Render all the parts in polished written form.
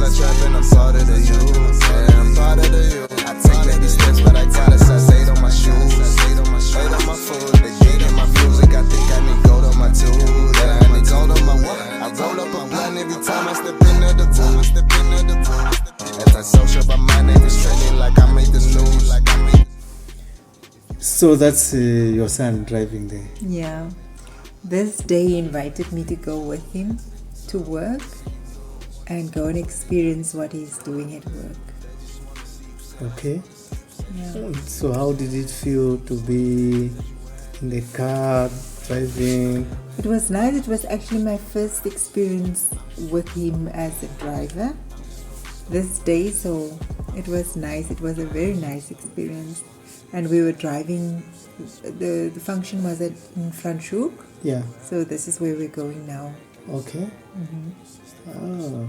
I trap and I'm part of the youth. Yeah, I'm part of the youth. I take baby steps, but I gotta stay on my shoes. Stay on my food. They digging my music. I think I need gold on my tools. Yeah, I need gold on my what? I roll up a blunt every time I step into the pool. As I social, but my name is trending like I made the news. So that's your son driving there. Yeah. This day he invited me to go with him to work and go and experience what he's doing at work. Okay. Yeah. So how did it feel to be in the car driving? It was nice. It was actually my first experience with him as a driver this day, so it was nice. It was a very nice experience. And we were driving, the function was in Franschhoek. Yeah. So this is where we're going now. Okay. Oh,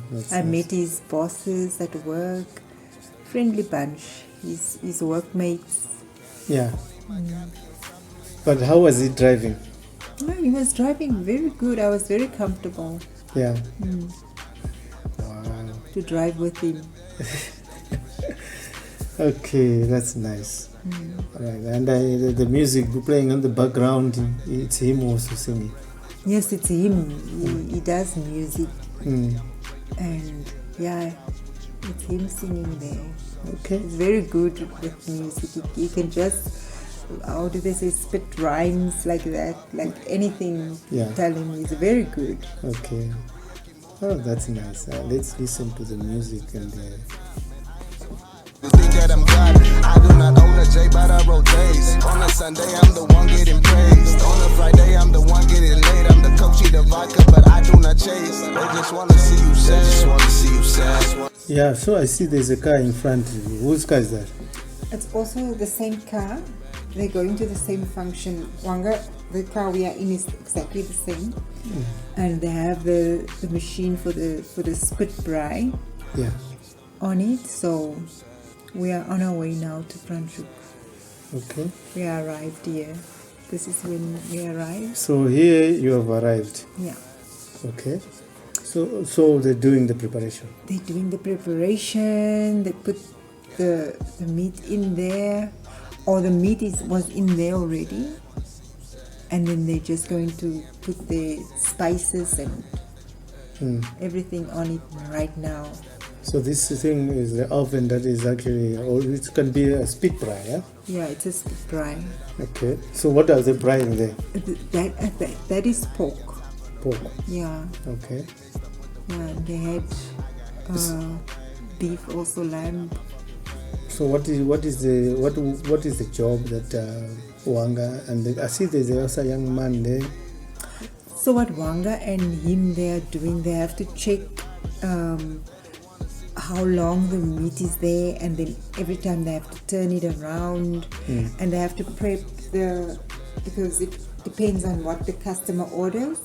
that's I nice. met his bosses at work. Friendly bunch. His workmates. Yeah. But how was he driving? No, he was driving very good. I was very comfortable Yeah. Wow. to drive with him. Okay, that's nice. All right. And the music playing on the background, it's him also singing. Yes, it's him. He does music. Mm. And yeah, it's him singing there. Okay. He's very good with music. He can just, how do they say, spit rhymes like that, like anything. Yeah. Tell him he's very good. Okay. Oh, that's nice. Let's listen to the music and You think that I'm God? I do not own a J, but I roll days. On a Sunday, I'm the one getting praised. On a Friday, I'm the one getting laid. I'm the coach, eat the vodka, but I do not chase. They just wanna see you sad. Just wanna see you sad. yeah. So I see there's a car in front of you. Whose car is that? It's also the same car. They're going to the same function. Wanga, the car we are in is exactly the same. And they have the machine for the spit braai Yeah. on it. So we are on our way now to Franschhoek. Okay. We arrived here. This is when we arrived. So here you have arrived. Yeah. Okay. So they're doing the preparation. They're doing the preparation. They put the meat in there, or the meat was in there already, and then they're just going to put the spices and everything on it right now. So this thing is the oven that is actually, or it can be a spit braai, yeah? Yeah, it's a spit braai. Okay. So what are they braaiing there? That is pork. Pork. Yeah, Okay. yeah. They had beef, also lamb. So what is the job that Wanga and I see there's also a young man there. So what Wanga and him they are doing, they have to check how long the meat is there, and then every time they have to turn it around, and they have to prep because it depends on what the customer orders.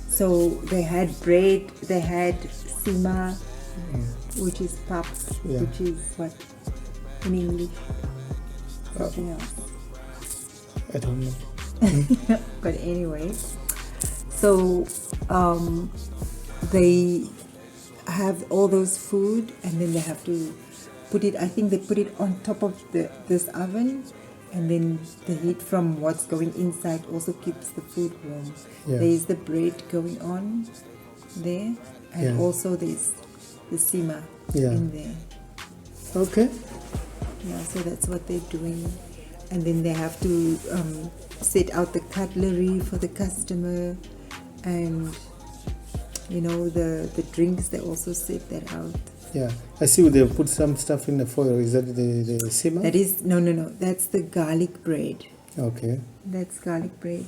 So they had bread, they had sima, which is pap, which is what in English? Something else. I don't know. But anyway, so they have all those food, and then they have to put it, I think they put it on top of this oven, and then the heat from what's going inside also keeps the food warm. Yeah. There's the bread going on there, and also there's the sima in there. Okay. Yeah, so that's what they're doing. And then they have to set out the cutlery for the customer, and the drinks, they also set that out. Yeah, I see they put some stuff in the foil. Is that the sima? That is no. That's the garlic bread. Okay. That's garlic bread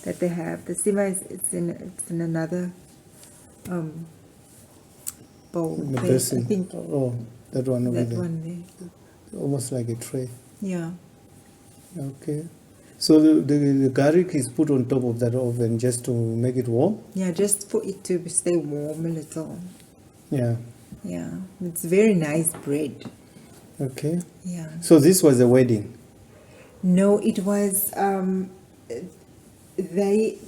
that they have. The sima it's in another bowl. The There, basin. I think that one over that there. one there. Almost like a tray. Yeah. Okay. So the garlic is put on top of that oven just to make it warm? Yeah, just for it to stay warm a little. Yeah. Yeah. It's very nice bread. Okay. Yeah. So this was a wedding? No, it was the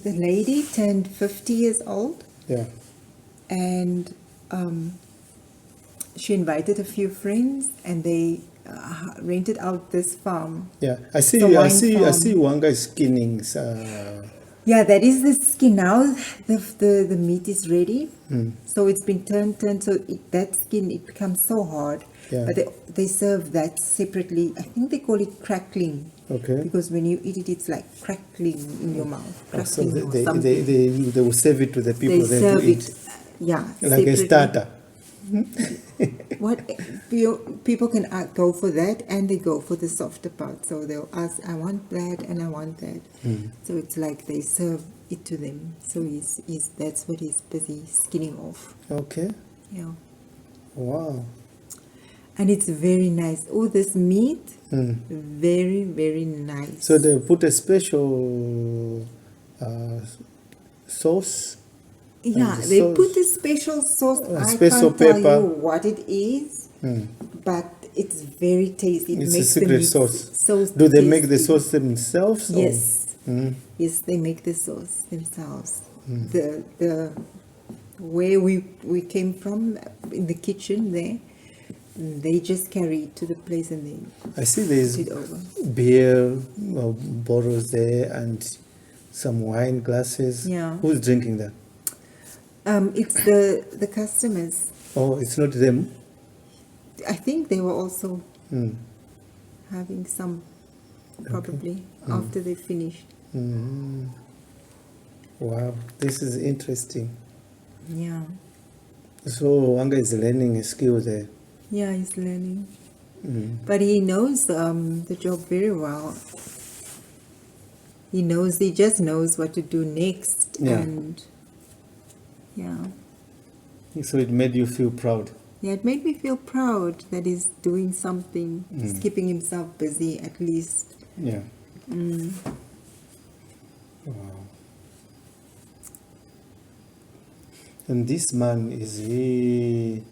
lady turned 50 years old, Yeah. and she invited a few friends, and they rented out this farm. Yeah, I see. The I wine see. I farm. see. Wanga is skinning. Yeah, that is the skin. Now the meat is ready. So it's been turned. So that skin, it becomes so hard. Yeah. But they serve that separately. I think they call it crackling. Okay. Because when you eat it, it's like crackling in your mouth. Oh, so Crackling or something. they will serve it to the people They then serve to eat. it. Yeah. Like a separately. starter. What people can go for that, and they go for the softer part. So they'll ask, I want that and I want that. So it's like they serve it to them. So that's what he's busy skinning off. Okay. Yeah. Wow. And it's very nice. Oh, this meat, very, very nice. So they put a special sauce. Yeah, and the they sauce- put a special sauce. I special can't tell pepper. you what it is, but it's very tasty. It It's a makes the secret meat sauce. so Do they make the tasty. sauce themselves? or- Yes. Yes, they make the sauce themselves. The where we came from in the kitchen there, they just carry it to the place and they I see there's put it over. beer bottles there and some wine glasses. Yeah. Who's drinking that? It's the customers. Oh, it's not them. I think they were also Mm. having some probably after they finished. Wow, this is interesting. Yeah. So Wanga is learning a skill there. Yeah, he's learning. But he knows the job very well. He just knows what to do next. Yeah. And yeah. So it made you feel proud. Yeah, it made me feel proud that he's doing something. He's keeping himself busy at least. Yeah. Wow. And this man, is he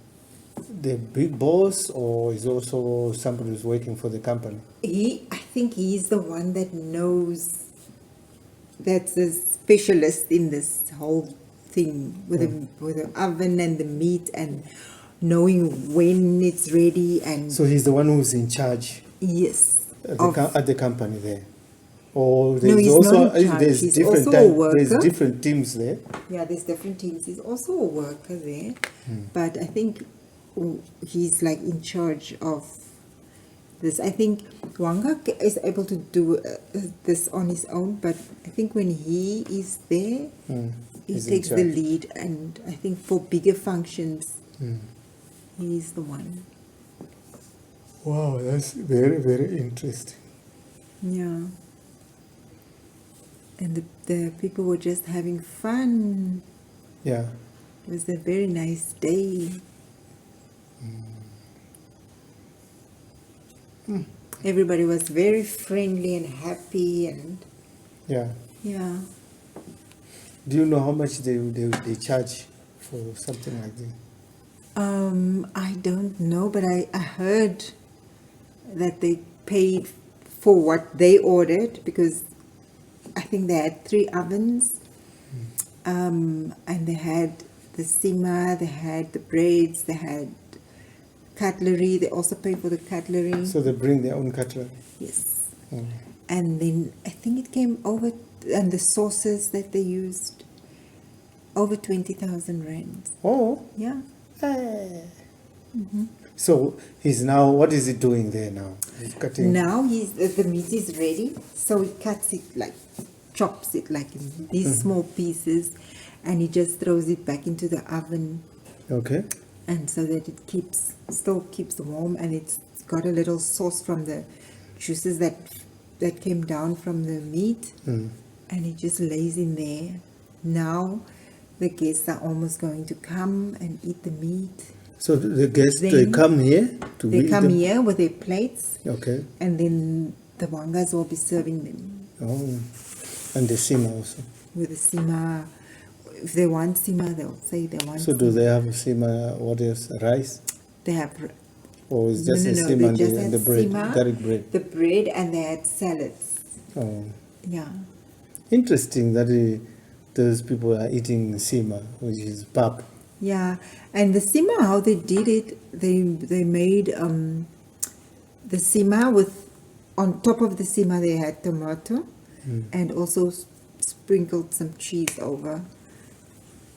the big boss, or is also somebody who's working for the company? I think he's the one that knows, that's a specialist in this whole thing with the oven and the meat and knowing when it's ready and So he's the one who's in charge yes. at the company there. Or No, there's he's also not in charge. there's He's different also a worker. there's different teams there. Yeah, there's different teams. He's also a worker there, but I think he's like in charge of this. I think Wanga is able to do this on his own, but I think when he is there, he He's in takes the charge. lead, and I think for bigger functions, he's the one. Wow, that's very, very interesting. Yeah. And the people were just having fun. Yeah. It was a very nice day. Everybody was very friendly and happy, and Yeah. yeah. Do you know how much they charge for something like this? I don't know, but I heard that they paid for what they ordered, because I think they had 3 ovens, and they had the sima, they had the braids, they had cutlery. They also paid for the cutlery. So they bring their own cutlery. Yes. And then I think it came over, and the sauces that they used, over 20,000 rands. Oh. Yeah. So he's now, what is he doing there now? He's cutting. Now the meat is ready, so he cuts it, like chops it like in these small pieces, and he just throws it back into the oven, Okay. and so that it still keeps warm, and it's got a little sauce from the juices that came down from the meat, and it just lays in there. Now the guests are almost going to come and eat the meat. So the guests, they Then come here to They eat come them? here with their plates, Okay. and then the wangas will be serving them Oh. And the sima also. with the sima. If they want sima, they'll say they want. So do they have sima, what else, rice? They have. Or is just a They sima and just the, had and the bread, sima, garlic bread? the bread, and they had salads. Oh. Yeah. Interesting that those people are eating sima, which is pap. Yeah, and the sima, how they did it, they made the sima with, on top of the sima they had tomato, and also sprinkled some cheese over,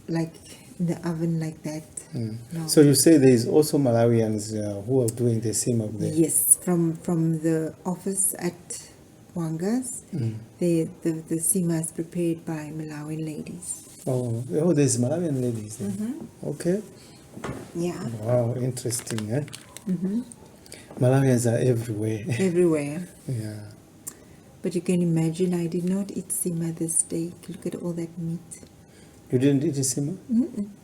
like in the oven like that. No. So you say there is also Malawians who are doing the same up there. Yes, from the office at Wanga's, the sima is prepared by Malawian ladies. Oh, there's Malawian ladies there. Okay. Yeah, Wow, interesting, eh? Malawians are everywhere. everywhere. Yeah. But you can imagine, I did not eat sima this day. Look at all that meat. You didn't eat a sima?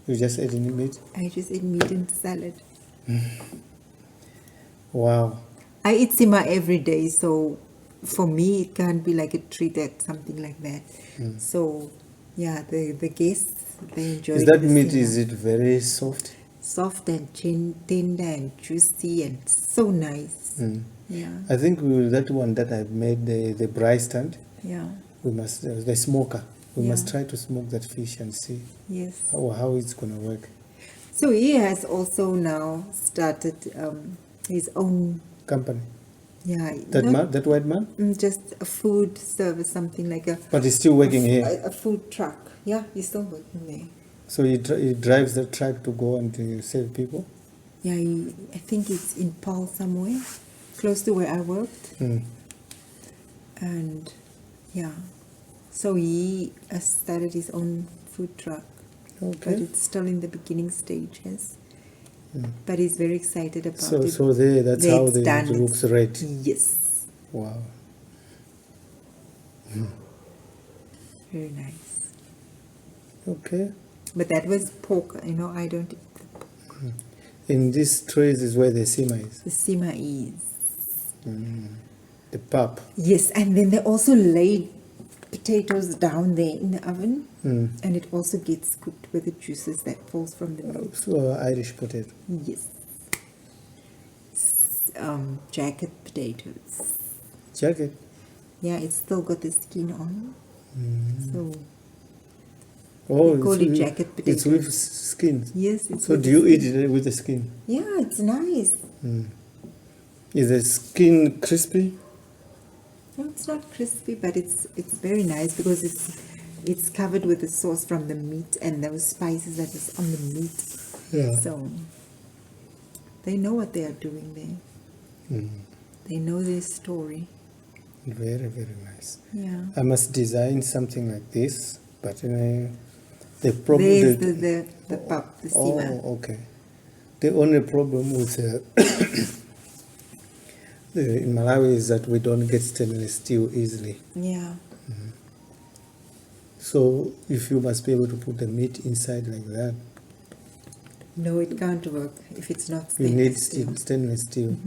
You just ate any meat? I just ate meat and salad. Wow. I eat sima every day, so for me it can't be like a treat at something like that. So yeah, the guests, they enjoy. Is that the meat, sima. is it very soft? Soft and tender and juicy and so nice. Yeah, I think with that one that I've made, the braai stand, yeah, we must, the smoker, we must Yeah. try to smoke that fish and see yes. how it's going to work. So he has also now started his own, Company. yeah, That not- man, that white man? just a food service, something like a But he's still working here. a food truck. Yeah, he's still working there. So he drives the truck to go and to serve people? Yeah, I think it's in Paul somewhere, close to where I worked. And yeah, so he has started his own food truck, but Okay. it's still in the beginning stages. But he's very excited about So, it. so there, that's There how it's it done. looks red. Yes, Wow. very nice. Okay. But that was pork. I don't eat the pork. In these trays is where the sima is. The sima is. The pap. Yes, and then they also laid potatoes down there in the oven, and it also gets cooked with the juices that falls from the meat. So Irish potato. Yes. Jacket potatoes. Jacket. Yeah, it's still got the skin on. So Oh, We call it's it with- jacket It's potato. with skin. yes, it's. So with do the you skin. eat it with the skin? Yeah, it's nice. Is the skin crispy? No, it's not crispy, but it's very nice because it's covered with the sauce from the meat and those spices that is on the meat. Yeah. So they know what they are doing there. They know their story. Very, very nice. Yeah. I must design something like this, but the problem. There's the pap, the sima. Oh, okay. The only problem with in Malawi is that we don't get stainless steel easily. Yeah. So if you must be able to put the meat inside like that, No, it can't work if it's not you need stainless steel. stainless steel.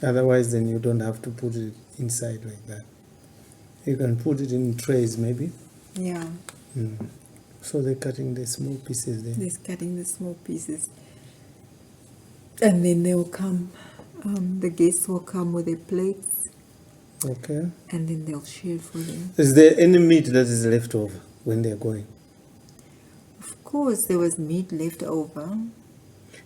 Otherwise, then you don't have to put it inside like that. You can put it in trays maybe. Yeah. So they're cutting the small pieces there. Just cutting the small pieces. And then they will come, the guests will come with their plates, Okay. and then they'll share for them. Is there any meat that is left over when they're going? Of course, there was meat left over.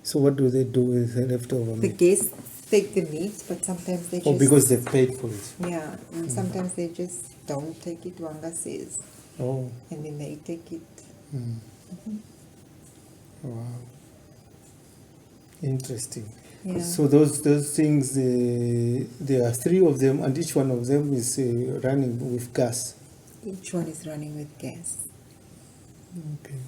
So what do they do with the leftover The meat? guests take the meat, but sometimes they just... Oh, because they've paid for it. Yeah, and sometimes they just don't take it, Wanga says, Oh, and then they take it. wow. Interesting. Yeah. So those things, there are 3 of them, and each one of them is running with gas. Each one is running with gas. Okay.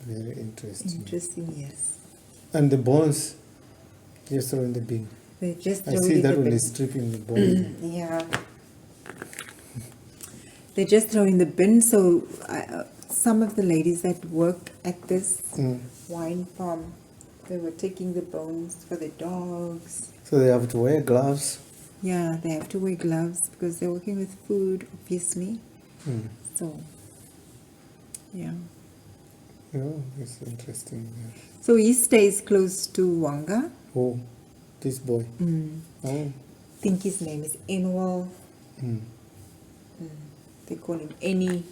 Very interesting. Interesting, yes. And the bones, just throw in the bin. They just I throw see it that in one the is stripping the bone. Yeah. They just throw in the bin. So some of the ladies that work at this wine farm, they were taking the bones for the dogs. So they have to wear gloves. Yeah, they have to wear gloves because they're working with food, obviously. So, yeah. Oh, that's interesting. So he stays close to Wanga. Oh, this boy. Oh, I think his name is Enwal. They call him Any.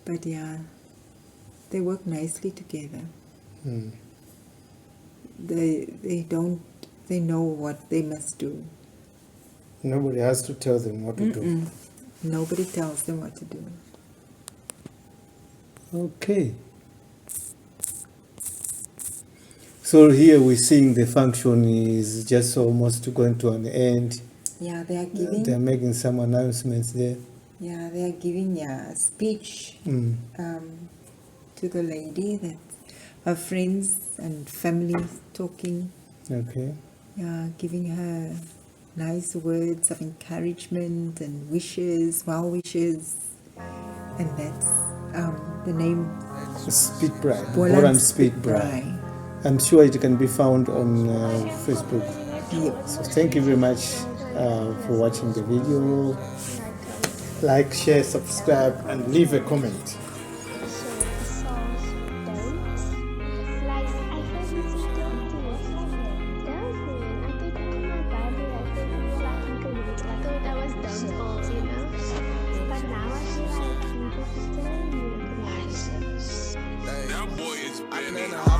But yeah, they work nicely together. They know what they must do. Nobody has to tell them what to do. Nobody tells them what to do. Okay. So here we're seeing the function is just almost going to an end. Yeah, they are giving. They're making some announcements there. Yeah, they are giving a speech to the lady, that her friends and family talking. Okay. Yeah, giving her nice words of encouragement and wishes, well wishes, and that's the name. Speed Bride. Boran Speed Bride. I'm sure it can be found on Facebook. Yep. So thank you very much for watching the video. Like, share, subscribe, and leave a comment. I clean the